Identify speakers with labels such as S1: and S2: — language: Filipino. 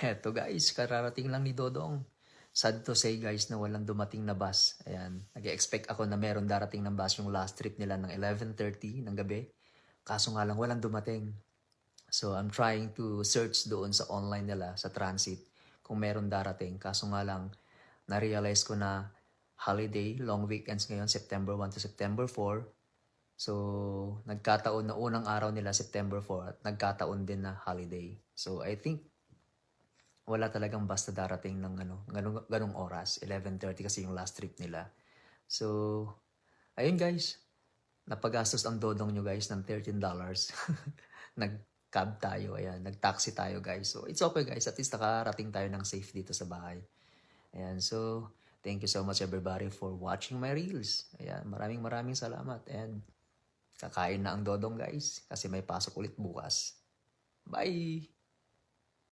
S1: Eto guys, kararating lang ni Dodong. Sad to say guys na walang dumating na bus. Ayan, nag-expect ako na meron darating ng bus yung last trip nila ng 11:30 ng gabi. Kaso nga lang walang dumating. So I'm trying to search doon sa online nila, sa transit, kung meron darating. Kaso nga lang, na-realize ko na holiday, long weekends ngayon, September 1 to September 4. So, nagkataon na unang araw nila September 4 at nagkataon din na holiday. So, I think wala talagang basta darating ng ganung oras. 11:30 kasi yung last trip nila. So, ayun guys. Napagastos ang dodong nyo guys ng $13. Nag-cab tayo, ayan. Nag-taxi tayo guys. So, it's okay guys. At least nakarating tayo ng safe dito sa bahay. Ayan, so, thank you so much everybody for watching my reels. Ayan, maraming salamat. And, kakain na ang dodong guys. Kasi may pasok ulit bukas. Bye!